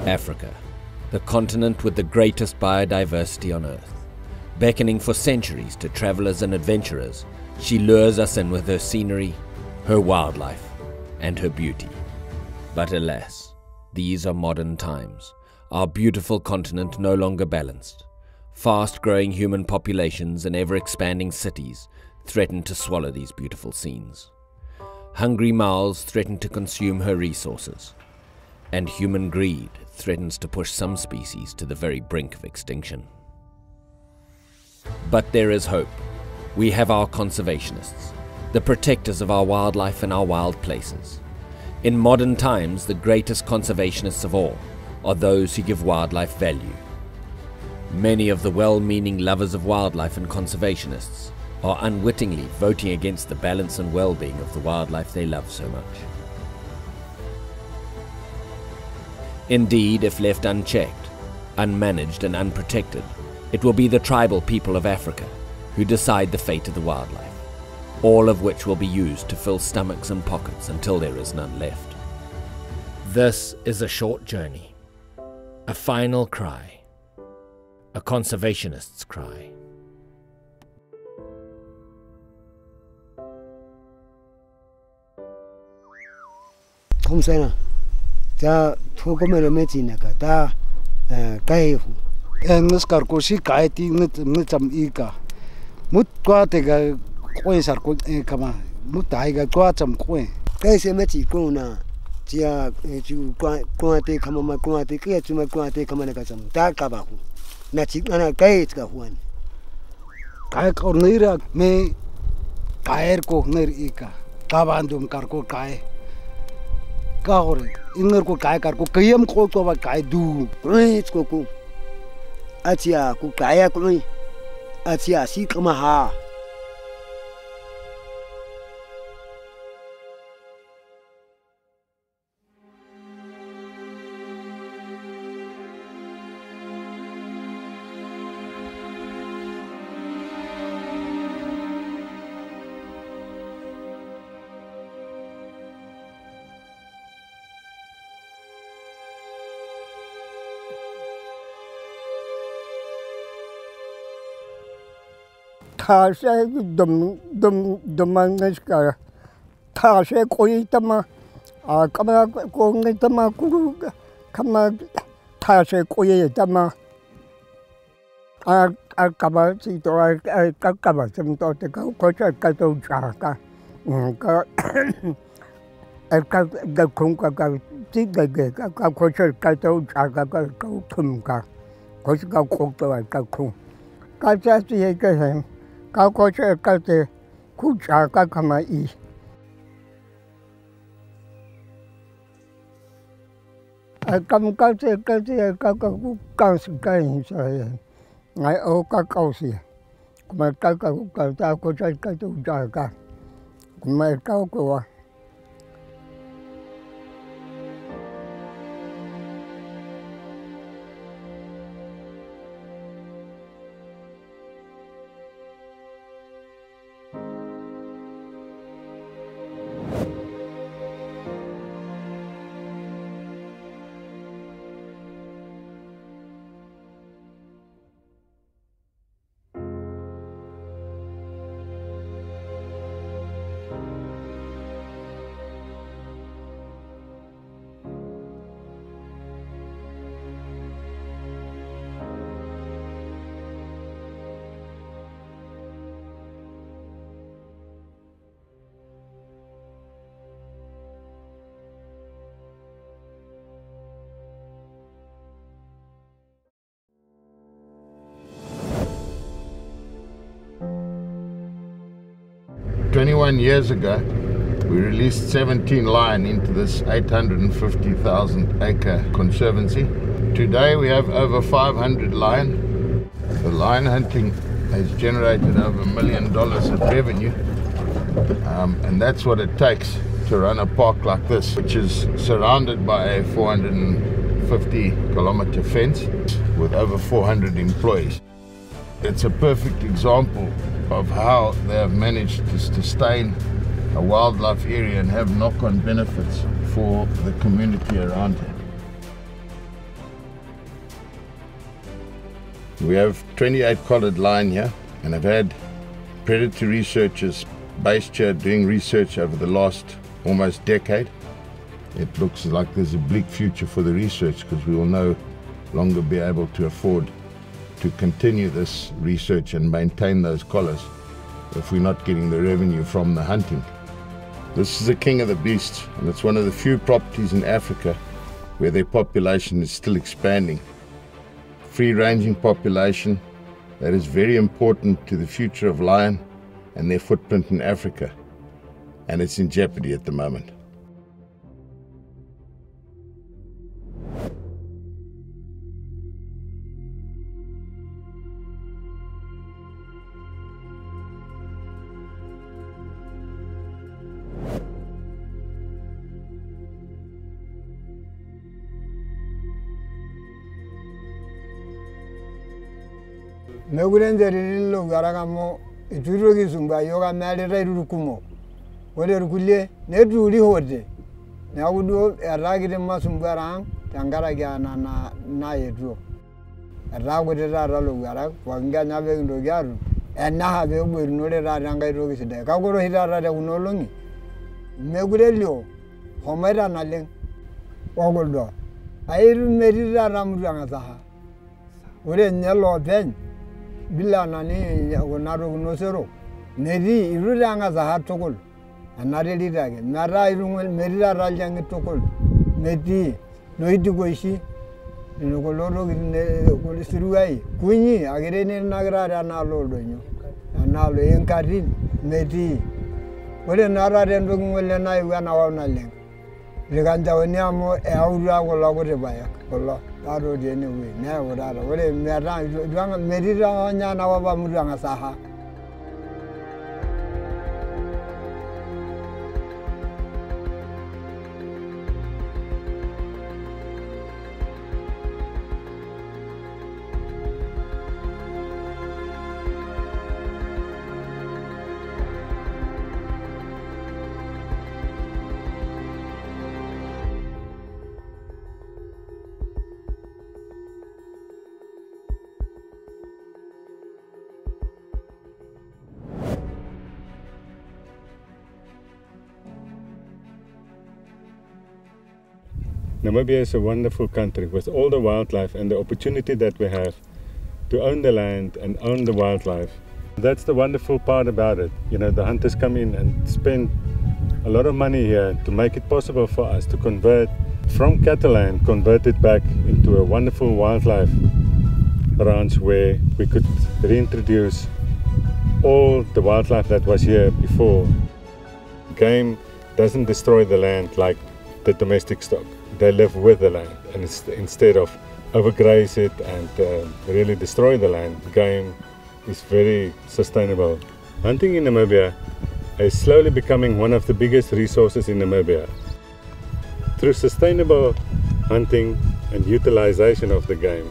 Africa, the continent with the greatest biodiversity on Earth. Beckoning for centuries to travelers and adventurers, she lures us in with her scenery, her wildlife, and her beauty. But alas, these are modern times. Our beautiful continent no longer balanced. Fast-growing human populations and ever-expanding cities threaten to swallow these beautiful scenes. Hungry mouths threaten to consume her resources, and human greed threatens to push some species to the very brink of extinction. But there is hope. We have our conservationists, the protectors of our wildlife and our wild places. In modern times, the greatest conservationists of all are those who give wildlife value. Many of the well-meaning lovers of wildlife and conservationists are unwittingly voting against the balance and well-being of the wildlife they love so much. Indeed, if left unchecked, unmanaged and unprotected, it will be the tribal people of Africa who decide the fate of the wildlife, all of which will be used to fill stomachs and pockets until there is none left. This is a short journey, a final cry, a conservationist's cry. Ta thukomelo metsina ka ta kaefu engis karko si kaeti ngitsam ika mut kwate ga kwen sarko kama mutai ga kwatsam kwen kaise mechi kuna tia ju kwate kama ma kwate kia chuma kwate kama na kasam ta kabahu na chi ana kaet ka huan kai ko nira me kaer ko nir ika kabandum karko kae Kahore, inger ko kaya kar ko kayam ko to ba kaya du, ko atia ko kaya ko atia si kama ha. PHASA domangska PHASA koitama kama kongitama kama PHASA koitama kama sito kama semto te ko ka to chaka ka kunka ka tigage ka ko ka to chaka ka tumka ko ka kun ka cha ti ka hem ka ko ka te ku chaka kama I kam ka te ka ku ka ka sa ngai o ka si kuma ka ta ko ka to chaka kuma ka ko Years ago, we released 17 lion into this 850,000 acre conservancy. Today we have over 500 lion. The lion hunting has generated over $1 million of revenue, and that's what it takes to run a park like this, which is surrounded by a 450-kilometer fence with over 400 employees. It's a perfect example of how they have managed to sustain a wildlife area and have knock-on benefits for the community around here. We have 28 collared lion here, and I've had predator researchers based here doing research over the last almost decade. It looks like there's a bleak future for the research because we will no longer be able to afford to continue this research and maintain those collars if we're not getting the revenue from the hunting. This is the king of the beasts, and it's one of the few properties in Africa where their population is still expanding. Free-ranging population that is very important to the future of lion and their footprint in Africa, and it's in jeopardy at the moment. Megurenderi lo garagamo iturogi sumba yoga mali rairu kumo wore rukulie ne duri hode ne awudo eragide masumbarang tangara gana na yedu eragode rara lo gara wanga nyabe ndo garu enna habe oboru nore rara ngai rogi side kagoro hirara de unolongi megurelio homera nalen ogoldo airu merira ramuranga saha ore nyalo ben bila nani onaro nosero meri iruranga za tokol anare dirage nara irungel merira raljang tokol meti noidi goishi no koloro gine kolisiruai kunyi agere ne nagra na loldo nyo analo enkarin meti ole nara rendo ngole na iwana wana leng reganja woni amo e awura gola gore baya gola aro de ne we ne wora ole mera duanga merira nya na wa muranga saha. Namibia is a wonderful country with all the wildlife and the opportunity that we have to own the land and own the wildlife. That's the wonderful part about it. You know, the hunters come in and spend a lot of money here to make it possible for us to convert from cattle land, convert it back into a wonderful wildlife ranch where we could reintroduce all the wildlife that was here before. Game doesn't destroy the land like the domestic stock. They live with the land, and instead of overgraze it and really destroy the land, game is very sustainable. Hunting in Namibia is slowly becoming one of the biggest resources in Namibia. Through sustainable hunting and utilization of the game,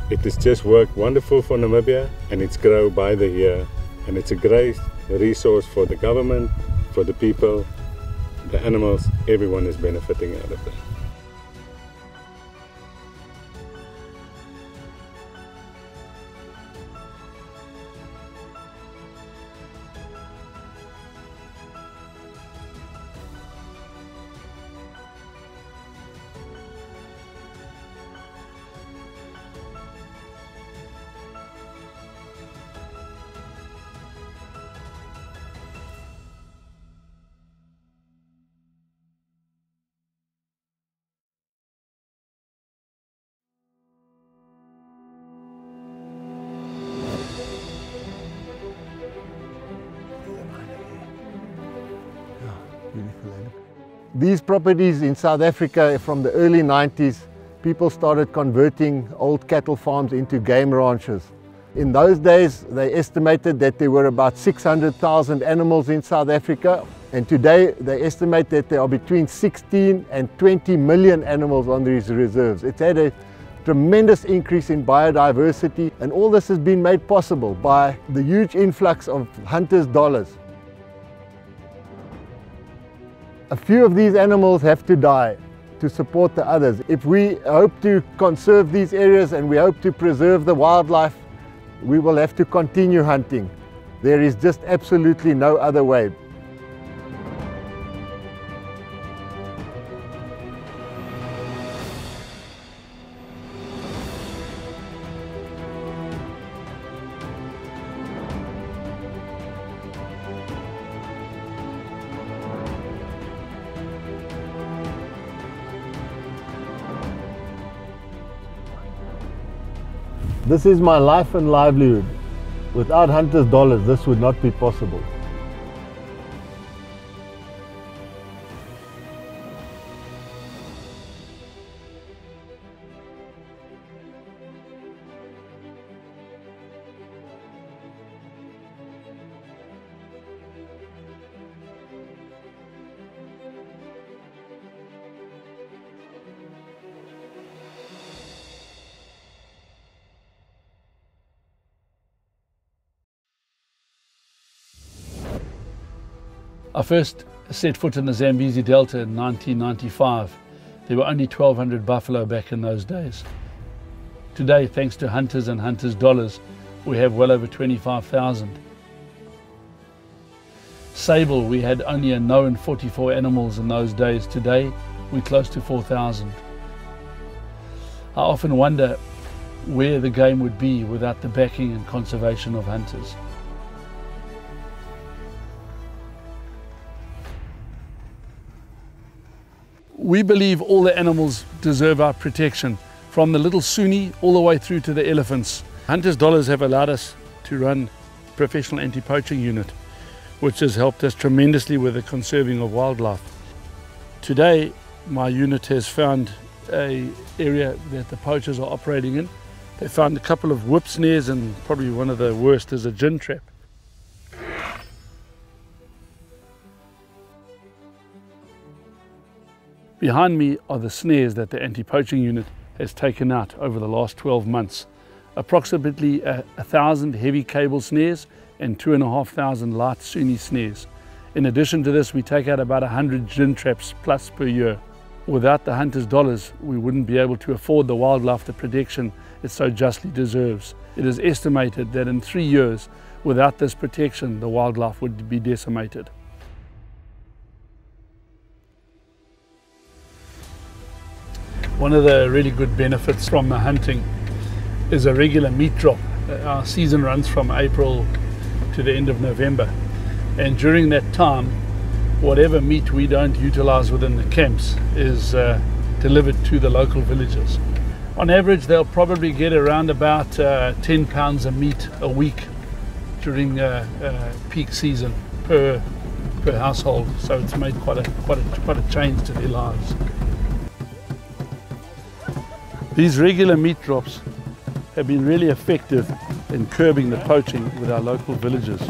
it has just worked wonderful for Namibia, and it's grown by the year, and it's a great resource for the government, for the people, the animals. Everyone is benefiting out of that. These properties in South Africa from the early 90s, people started converting old cattle farms into game ranches. In those days, they estimated that there were about 600,000 animals in South Africa, and today they estimate that there are between 16 and 20 million animals on these reserves. It's had a tremendous increase in biodiversity, and all this has been made possible by the huge influx of hunters' dollars. A few of these animals have to die to support the others. If we hope to conserve these areas and we hope to preserve the wildlife, we will have to continue hunting. There is just absolutely no other way. This is my life and livelihood. Without hunters' dollars, this would not be possible. I first set foot in the Zambezi Delta in 1995. There were only 1,200 buffalo back in those days. Today, thanks to hunters and hunters' dollars, we have well over 25,000. Sable, we had only a known 44 animals in those days. Today, we're close to 4,000. I often wonder where the game would be without the backing and conservation of hunters. We believe all the animals deserve our protection, from the little Sunni all the way through to the elephants. Hunters' dollars have allowed us to run a professional anti-poaching unit, which has helped us tremendously with the conserving of wildlife. Today, my unit has found an area that the poachers are operating in. They found a couple of whip snares, and probably one of the worst is a gin trap. Behind me are the snares that the anti-poaching unit has taken out over the last 12 months. Approximately 1,000 heavy cable snares and 2,500 light Sunni snares. In addition to this, we take out about 100 gin traps plus per year. Without the hunters' dollars, we wouldn't be able to afford the wildlife the protection it so justly deserves. It is estimated that in 3 years, without this protection, the wildlife would be decimated. One of the really good benefits from the hunting is a regular meat drop. Our season runs from April to the end of November, and during that time, whatever meat we don't utilize within the camps is delivered to the local villagers. On average, they'll probably get around about 10 pounds of meat a week during peak season per household, so it's made quite a change to their lives. These regular meat drops have been really effective in curbing the poaching with our local villagers.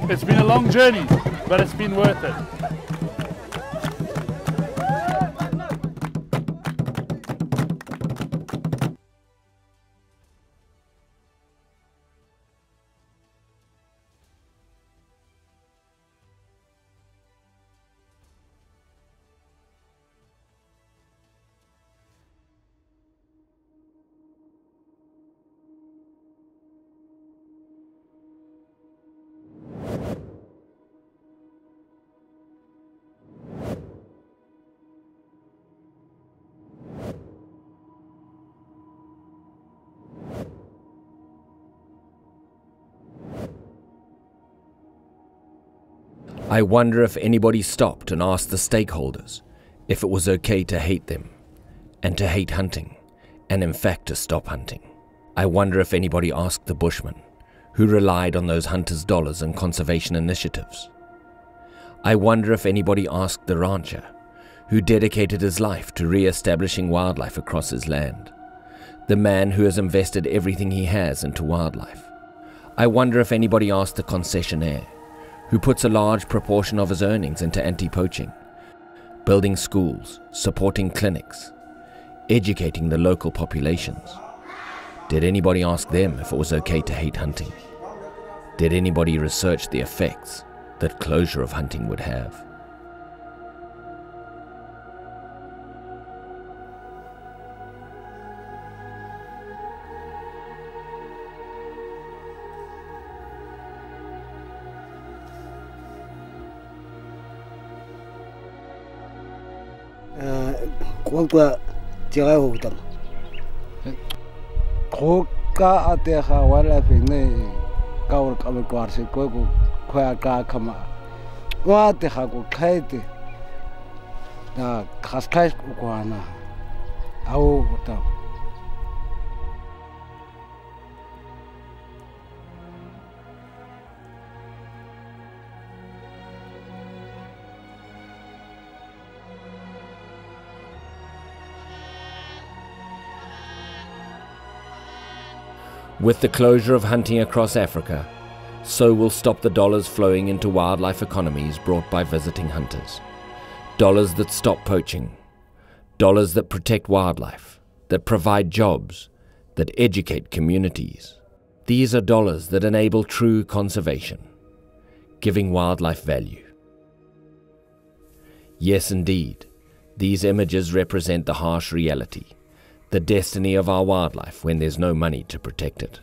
It's been a long journey, but it's been worth it. I wonder if anybody stopped and asked the stakeholders if it was okay to hate them, and to hate hunting, and in fact to stop hunting. I wonder if anybody asked the bushmen, who relied on those hunters' dollars and conservation initiatives. I wonder if anybody asked the rancher, who dedicated his life to re-establishing wildlife across his land, the man who has invested everything he has into wildlife. I wonder if anybody asked the concessionaire, who puts a large proportion of his earnings into anti-poaching, building schools, supporting clinics, educating the local populations. Did anybody ask them if it was okay to hate hunting? Did anybody research the effects that closure of hunting would have? Quanqua Tirahotam. Koka Ateha wildlife in the Kaur Kamakwarsi, Koko, Koyaka Kama. What the Hago Kaiti? The Kaskais Ukwana. Auta. With the closure of hunting across Africa, so will stop the dollars flowing into wildlife economies brought by visiting hunters. Dollars that stop poaching. Dollars that protect wildlife, that provide jobs, that educate communities. These are dollars that enable true conservation, giving wildlife value. Yes, indeed, these images represent the harsh reality, the destiny of our wildlife when there's no money to protect it.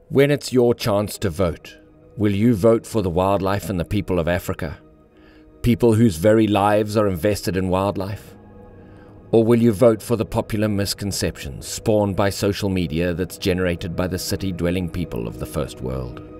When it's your chance to vote, will you vote for the wildlife and the people of Africa? People whose very lives are invested in wildlife? Or will you vote for the popular misconceptions spawned by social media that's generated by the city-dwelling people of the First World?